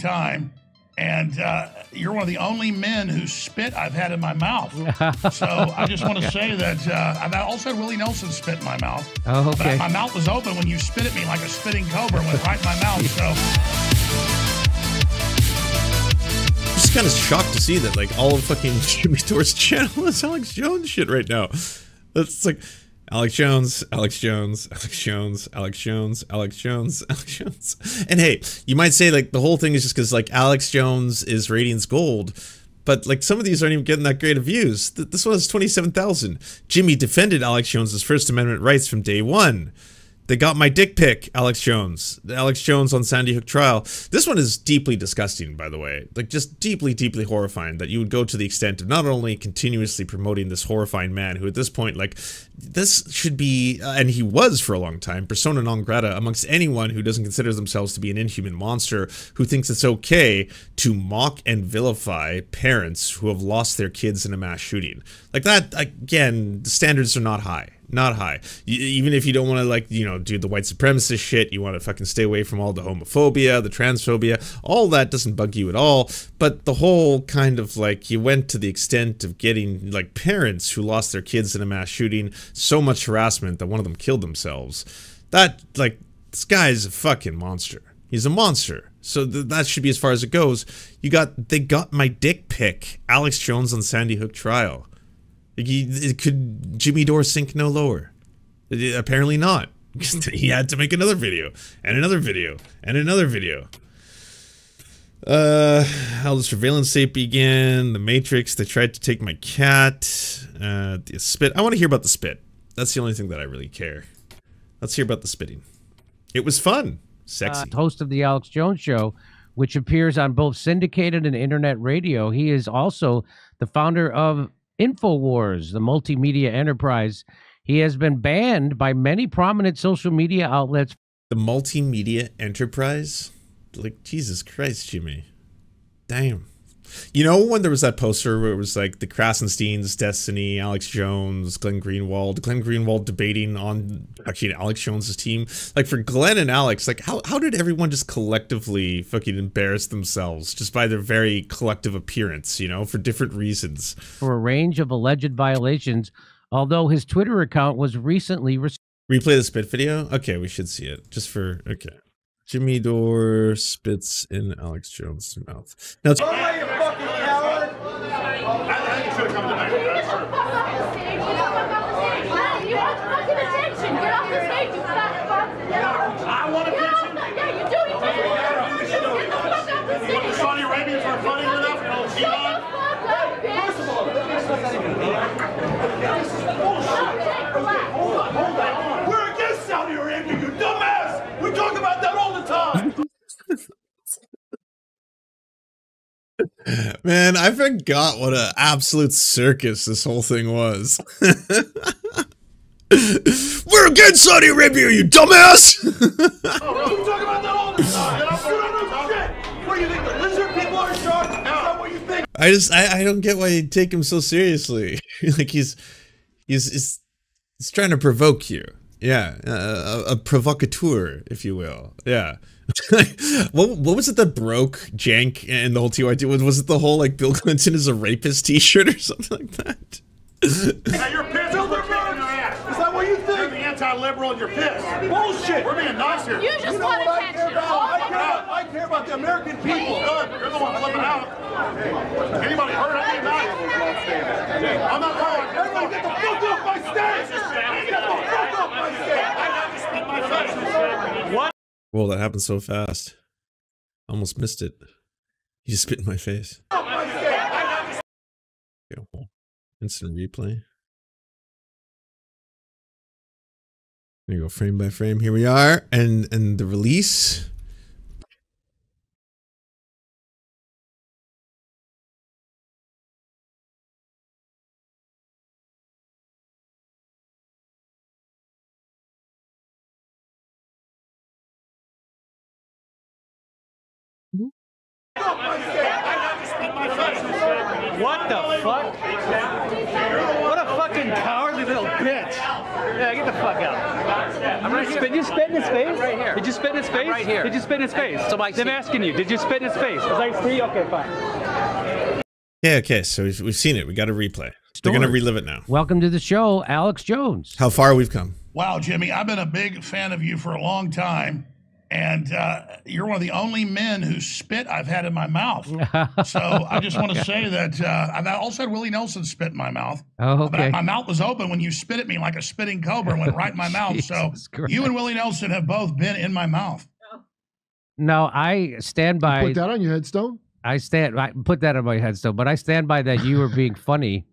time, and you're one of the only men whose spit I've had in my mouth. So I just want to say that I've also had Willie Nelson spit in my mouth. Oh, okay. But my mouth was open when you spit at me like a spitting cobra and went right in my mouth. So I'm just kind of shocked to see that like all of fucking Jimmy Dore's channel is Alex Jones shit right now. That's like Alex Jones, Alex Jones, Alex Jones, Alex Jones, Alex Jones, Alex Jones. And hey, you might say like the whole thing is just because like Alex Jones is ratings gold, but like some of these aren't even getting that great of views. This one has 27,000. Jimmy defended Alex Jones's First Amendment rights from day one. They got my dick pic, Alex Jones. Alex Jones on Sandy Hook trial. This one is deeply disgusting, by the way. Like, just deeply, deeply horrifying that you would go to the extent of not only continuously promoting this horrifying man, who at this point, like, this should be, and he was for a long time, persona non grata amongst anyone who doesn't consider themselves to be an inhuman monster, who thinks it's okay to mock and vilify parents who have lost their kids in a mass shooting. Like that, again, the standards are not high. Not high. Even if you don't want to, like, you know, do the white supremacist shit, you want to fucking stay away from all the homophobia, the transphobia, all that doesn't bug you at all. But the whole kind of, like, you went to the extent of getting, like, parents who lost their kids in a mass shooting, so much harassment that one of them killed themselves. That, like, this guy's a fucking monster. He's a monster. So that should be as far as it goes. They got my dick pic, Alex Jones on Sandy Hook trial. Could Jimmy Dore sink no lower? Apparently not. He had to make another video, and another video, and another video. How the surveillance state began, the Matrix, they tried to take my cat, the spit. I want to hear about the spit. That's the only thing that I really care. Let's hear about the spitting. It was fun. Sexy. Host of the Alex Jones Show, which appears on both syndicated and internet radio. He is also the founder of InfoWars, the multimedia enterprise. He has been banned by many prominent social media outlets. The multimedia enterprise? Like, Jesus Christ, Jimmy. Damn. You know when there was that poster where it was like the Krasensteins, Destiny, Alex Jones, Glenn Greenwald debating on actually Alex Jones's team? Like, for Glenn and Alex, like how did everyone just collectively fucking embarrass themselves just by their very collective appearance, you know, for different reasons? For a range of alleged violations, although his Twitter account was recently replay the spit video? Okay, we should see it. Just for okay. Jimmy Dore spits in Alex Jones' mouth. Now, oh, you fucking coward! I think you should have come tonight. Get the fuck off the stage! Get the fuck off the stage! You want fucking attention! Get off the stage, you fat fuck! I want attention! Yeah, you do! You just want attention! Get the fuck off the stage! The Saudi Arabians are funny enough, you know, Shut the fuck up, bitch! First of all, this is bullshit! Hold on. We're against Saudi Arabia, you dumbass! We talk about that all the time! Man, I forgot what an absolute circus this whole thing was. We're against Saudi Arabia, you dumbass! Oh, really? We talk about that all the time! You don't know shit! What do you think, the lizard people are in charge? Is that what you think? I don't get why you take him so seriously. Like he's trying to provoke you. Yeah, a provocateur, if you will. Yeah. what was it that broke Jank and the whole TYT? Was it the whole like Bill Clinton is a rapist T-shirt or something like that? Now you're pissed. Is that what you think? You're the anti-liberal and you're pissed. Bullshit. We're being nice here. You just want attention! I care about the American people. Good. You're the one flipping out. Anybody hurt? I ain't not. I'm not going. Everybody get the fuck off my stage! Get the fuck off my stage! I have to speak my face. What? Whoa, that happened so fast. Almost missed it. You just spit in my face. Okay, well, instant replay. There you go, frame by frame. Here we are, and the release. What the fuck? What a fucking cowardly little bitch. Yeah, get the fuck out. I'm right here. Did you spit in his face? I'm right here. Did you spit in his face? I'm right here. Did you spit in his face? So I'm asking you, did you spit in his face? Is I see? Okay, fine. Yeah, okay, so we've seen it. We got a replay. They're going to relive it now. Welcome to the show, Alex Jones. How far we've come. Wow, Jimmy, I've been a big fan of you for a long time. And you're one of the only men whose spit I've had in my mouth. So I just want to say that I've also had Willie Nelson spit in my mouth. Oh, okay. But my mouth was open when you spit at me like a spitting cobra and went right in my mouth. So Christ. you and Willie Nelson have both been in my mouth. No, I stand by. You put that on your headstone? I put that on my headstone, but I stand by that you were being funny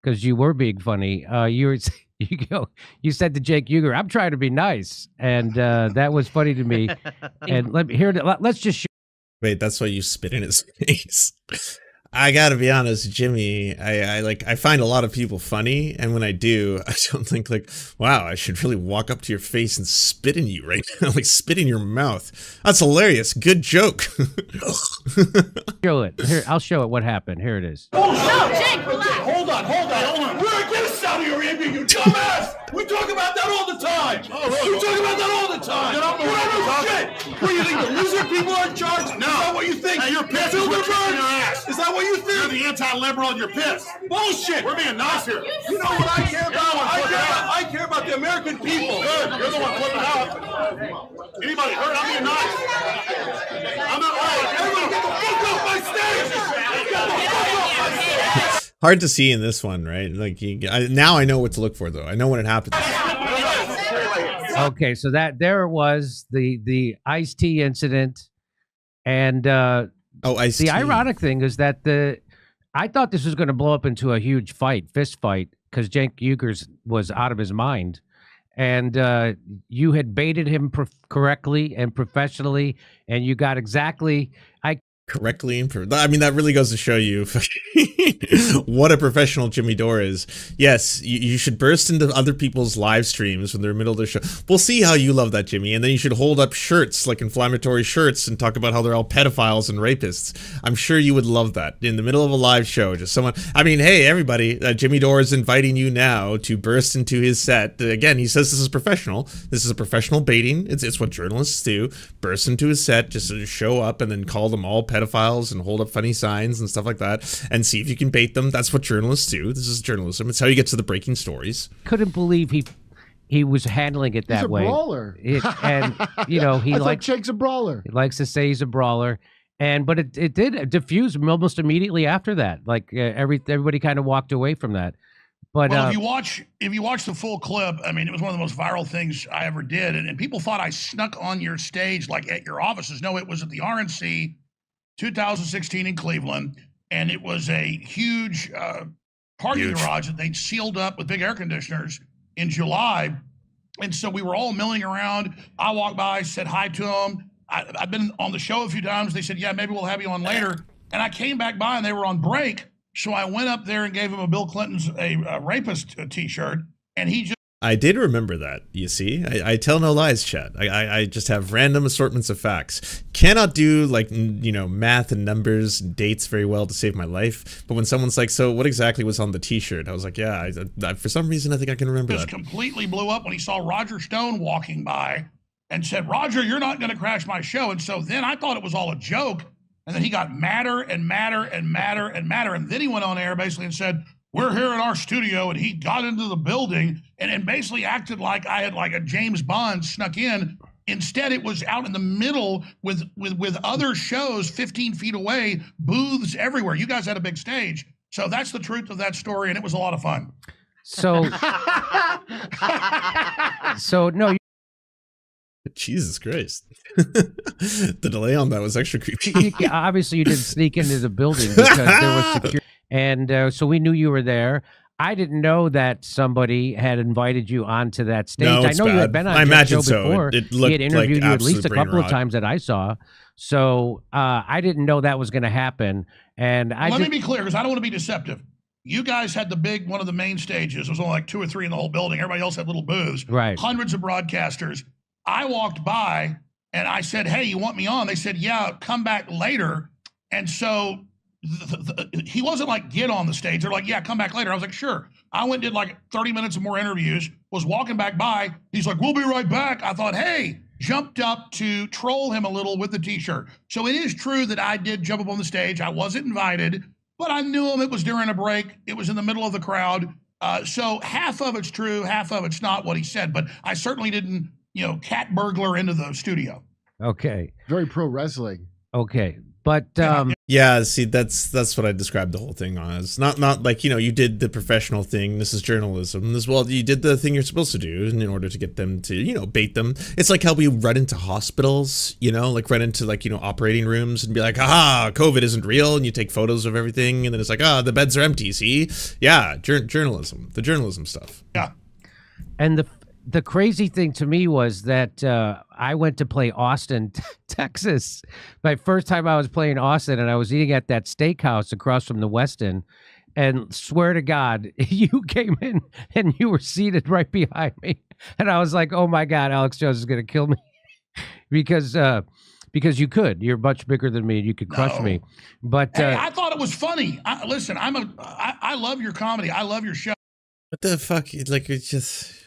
because you were being funny. You said to Jake Uger, "I'm trying to be nice," and that was funny to me. And let's just. Wait, that's why you spit in his face. I gotta be honest, Jimmy. I find a lot of people funny, and when I do, I don't think like, wow, I should really walk up to your face and spit in you right now, like spit in your mouth. That's hilarious. Good joke. Show it. Here, I'll show it what happened. Here it is. No, Jake, relax. Hold on. We're against Saudi Arabia, you dumbass! We talk about that all the time! We talk about that all the time! You don't know shit! What do you think, the lizard people are in charge? No. Is that what you think? Hey, you're pissed. You're your ass. Is that what you think? You're the anti-liberal and you're pissed. Bullshit! We're being nice here. You know what I care about? I care about the American people. Good. You're the one flipping out. Anybody hurt? I'm being nice. I'm not right. Everybody get the fuck off my stage! Get the fuck off my stage! Hard to see in this one, right? Like now I know what to look for, though. I know when it happens. Okay, so there was the Ice-T incident, and Ice-T. The ironic thing is that I thought this was going to blow up into a huge fist fight, because Jake Ugers was out of his mind, and you had baited him correctly and professionally, and you got exactly. Correctly and I mean, that really goes to show you what a professional Jimmy Dore is. Yes, you should burst into other people's live streams when they're in the middle of their show. We'll see how you love that, Jimmy. And then you should hold up shirts, like inflammatory shirts, and talk about how they're all pedophiles and rapists. I'm sure you would love that in the middle of a live show. Just someone, I mean, hey, everybody, Jimmy Dore is inviting you now to burst into his set. Again, he says this is professional. This is a professional baiting. It's what journalists do. Burst into his set, just to show up and then call them all pedophiles and hold up funny signs and stuff like that and see if you can bait them. That's what journalists do. This is journalism. It's how you get to the breaking stories. Couldn't believe he was handling it that way. He's a brawler. And he likes Jake's a brawler. He likes to say he's a brawler. But it did diffuse almost immediately after that. Like everybody kind of walked away from that. But well, if you watch the full clip, I mean, it was one of the most viral things I ever did, and people thought I snuck on your stage like at your offices. No, it was at the RNC 2016 in Cleveland, and it was a huge parking garage that they'd sealed up with big air conditioners in July. And so we were all milling around. I walked by, said hi to them. I've been on the show a few times. They said, yeah, maybe we'll have you on later. And I came back by and they were on break. So I went up there and gave him a Bill Clinton's a rapist t-shirt, and he just. I did remember that, you see. I tell no lies, Chad. I just have random assortments of facts. Cannot do, like, math and numbers, dates very well to save my life. But when someone's like, so what exactly was on the t-shirt? I was like, yeah, for some reason, I think I can remember that. Just completely blew up when he saw Roger Stone walking by and said, Roger, you're not going to crash my show. And so then I thought it was all a joke. And then he got madder and madder and madder and madder. And then he went on air basically and said, we're here in our studio. And he got into the building and basically acted like I had like a James Bond snuck in. Instead, it was out in the middle with other shows 15 feet away, booths everywhere. You guys had a big stage. So that's the truth of that story. And it was a lot of fun. So no. Jesus Christ. The delay on that was extra creepy. Obviously, you didn't sneak into the building because there was security. And so we knew you were there. I didn't know that somebody had invited you onto that stage. No, I know you had been on the show before. It he had interviewed like you at least a couple of rot. times that I saw. So I didn't know that was going to happen. And let me be clear, because I don't want to be deceptive. You guys had one of the main stages. There was only like 2 or 3 in the whole building. Everybody else had little booths. Right. Hundreds of broadcasters. I walked by and I said, hey, you want me on? They said, yeah, come back later. And so he wasn't like, get on the stage. They're like, yeah, come back later. I was like, sure. I went and did like 30 minutes of more interviews, was walking back by. He's like, we'll be right back. I thought, hey, jumped up to troll him a little with the t-shirt. So it is true that I did jump up on the stage. I wasn't invited, but I knew him. It was during a break. It was in the middle of the crowd. So half of it's true, half of it's not what he said, but I certainly didn't, cat burglar into the studio. Okay. Very pro wrestling. Okay. But yeah, see, that's what I described the whole thing as. Not like, you did the professional thing. This is journalism as well. You did the thing you're supposed to do in order to get them to, bait them. It's like how we run into hospitals, like run into like, operating rooms and be like, aha, COVID isn't real. And you take photos of everything. And then it's like, the beds are empty. See? Yeah. Journalism, the journalism stuff. Yeah. And the crazy thing to me was that I went to play Austin, Texas. My first time I was playing Austin, and I was eating at that steakhouse across from the Westin. And swear to God, you came in and you were seated right behind me. And I was like, oh my God, Alex Jones is going to kill me. because you could. You're much bigger than me and you could crush me. But hey, I thought it was funny. Listen, I love your comedy. I love your show. What the fuck? Like, it's just...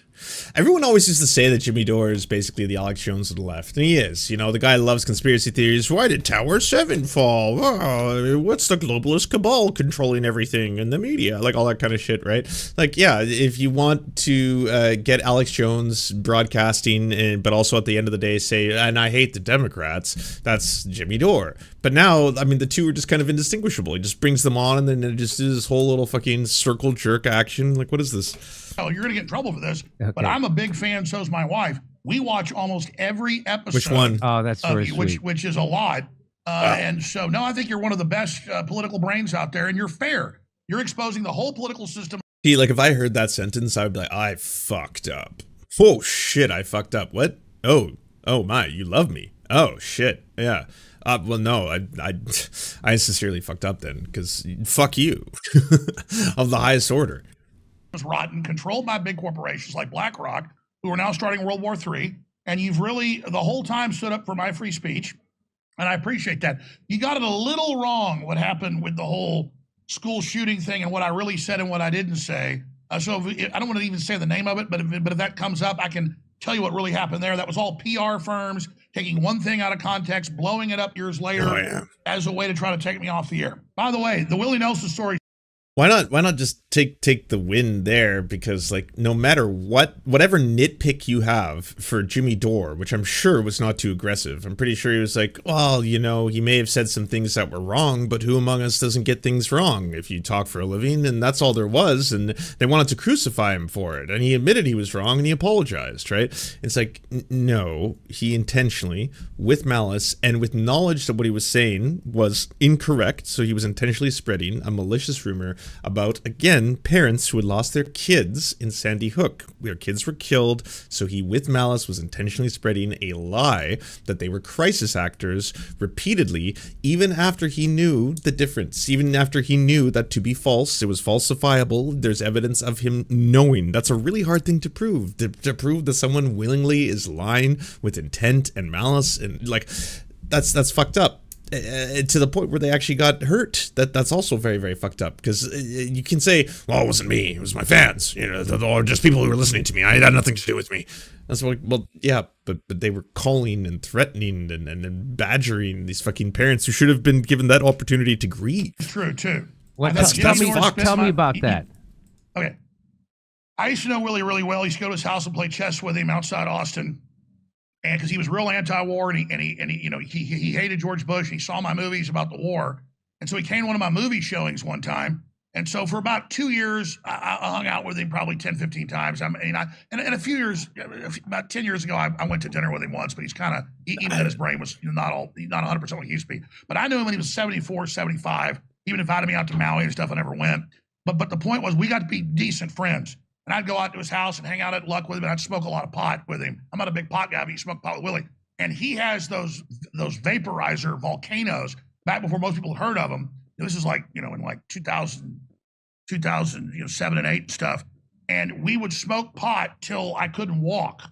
Everyone always used to say that Jimmy Dore is basically the Alex Jones of the left, and he is. The guy loves conspiracy theories. Why did Tower 7 fall? Oh, what's the globalist cabal controlling everything in the media? Like all that kind of shit, right? Like, yeah, if you want to get Alex Jones broadcasting, but also at the end of the day say, and I hate the Democrats, that's Jimmy Dore. But now, I mean, the two are just kind of indistinguishable. He just brings them on, and then it just is this whole little fucking circle jerk action. Like, what is this? Oh, you're going to get in trouble for this, okay. But I'm a big fan, so's my wife. We watch almost every episode. Which one? Oh, that's very sweet. Which is a lot. And so, no, I think you're one of the best political brains out there, and you're fair. You're exposing the whole political system. See, like, if I heard that sentence, I would be like, I fucked up. Oh, shit, I fucked up. What? Oh my, you love me. Oh, shit, yeah. Well, no, I sincerely fucked up then, because fuck you. Of the highest order. Was rotten, controlled by big corporations like BlackRock, who are now starting World War III. And you've really, the whole time, stood up for my free speech. And I appreciate that. You got it a little wrong what happened with the whole school shooting thing and what I really said and what I didn't say. So I don't want to even say the name of it, but if that comes up, I can tell you what really happened there. That was all PR firms taking one thing out of context, blowing it up years later as a way to try to take me off the air. By the way, the Willie Nelson story. Why not just take the win there? Because, like, no matter whatever nitpick you have for Jimmy Dore, which I'm sure was not too aggressive, I'm pretty sure he was like, well, he may have said some things that were wrong, but who among us doesn't get things wrong if you talk for a living? And that's all there was, and they wanted to crucify him for it, and he admitted he was wrong, and he apologized, right? It's like, no, he intentionally, with malice, and with knowledge that what he was saying was incorrect, so he was intentionally spreading a malicious rumor about, again, parents who had lost their kids in Sandy Hook. Their kids were killed, so he, with malice, was intentionally spreading a lie that they were crisis actors repeatedly, even after he knew the difference, even after he knew that to be false, it was falsifiable. There's evidence of him knowing. That's a really hard thing to prove. To prove that someone willingly is lying with intent and malice, and like, that's fucked up. To the point where they actually got hurt. That's also very, very fucked up, because you can say, well, it wasn't me, it was my fans, or just people who were listening to me. I had nothing to do with me. That's what, well, yeah, but they were calling and threatening and badgering these fucking parents who should have been given that opportunity to grieve. It's true, too. Well, tell me about that. Okay. I used to know Willie really well. I used to go to his house and play chess with him outside Austin. And because he was real anti-war, and he hated George Bush, and he saw my movies about the war, and so he came to one of my movie showings one time. And so for about 2 years, I hung out with him probably 10, 15 times. And a few years, about 10 years ago, I went to dinner with him once, but he's kind of, even then his brain was not 100% what he used to be. But I knew him when he was 74, 75. He even invited me out to Maui and stuff. I never went. But the point was, we got to be decent friends. And I'd go out to his house and hang out at Luck with him, and I'd smoke a lot of pot with him. I'm not a big pot guy, but he smoked pot with Willie. And he has those vaporizer volcanoes back before most people had heard of them. This is like, in like 2007 and 8 and stuff. And we would smoke pot till I couldn't walk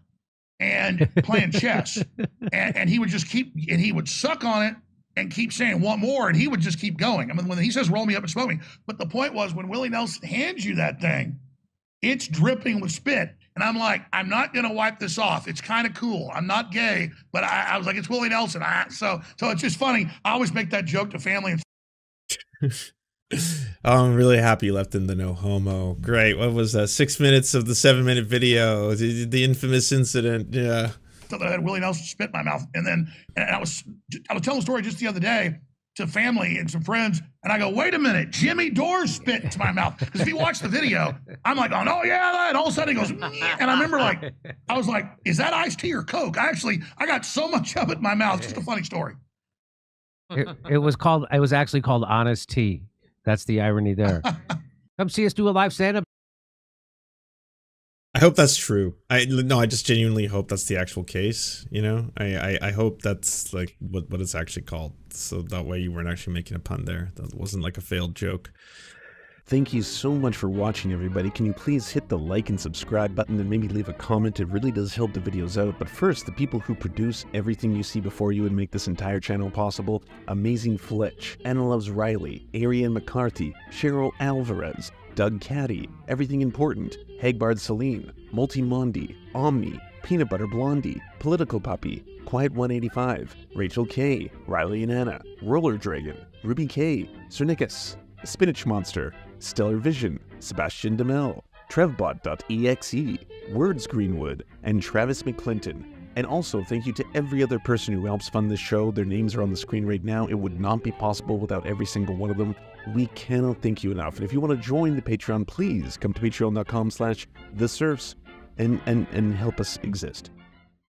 and playing chess. And he would just he would suck on it and keep saying, want more, and he would just keep going. I mean, when he says, roll me up and smoke me. But the point was, when Willie Nelson hands you that thing, it's dripping with spit. And I'm like, I'm not going to wipe this off. It's kind of cool. I'm not gay, but I was like, it's Willie Nelson. So it's just funny. I always make that joke to family. I'm really happy you left in the no homo. Great. What was that? 6 minutes of the 7-minute video. The infamous incident. Yeah. So that I had Willie Nelson spit in my mouth. And then I was telling a story just the other day to family and some friends, and I go, wait a minute, Jimmy Dore spit into my mouth. Because if you watch the video, I'm like, oh yeah, and all of a sudden he goes, meh. And I remember I was like, is that iced tea or Coke? I got so much of it in my mouth. Just a funny story. It was actually called Honest Tea. That's the irony there. Come see us do a live stand-up. I hope that's true. I just genuinely hope that's the actual case. You know, I hope that's like what it's actually called. So that way you weren't actually making a pun there. That wasn't like a failed joke. Thank you so much for watching, everybody. Can you please hit the like and subscribe button and maybe leave a comment? It really does help the videos out. But first, the people who produce everything you see before you and make this entire channel possible: Amazing Fletch, Anna Loves Riley, Ariane McCarthy, Cheryl Alvarez, Doug Caddy, Everything Important, Hagbard Celine, Multimondi, Omni, Peanut Butter Blondie, Political Puppy, Quiet 185, Rachel K, Riley and Anna, Roller Dragon, Ruby K, Cernicus, Spinach Monster, Stellar Vision, Sebastian DeMel, Trevbot.exe, Words Greenwood, and Travis McClinton. And also, thank you to every other person who helps fund this show. Their names are on the screen right now. It would not be possible without every single one of them. We cannot thank you enough. And if you want to join the Patreon, please come to patreon.com/theserfs and help us exist.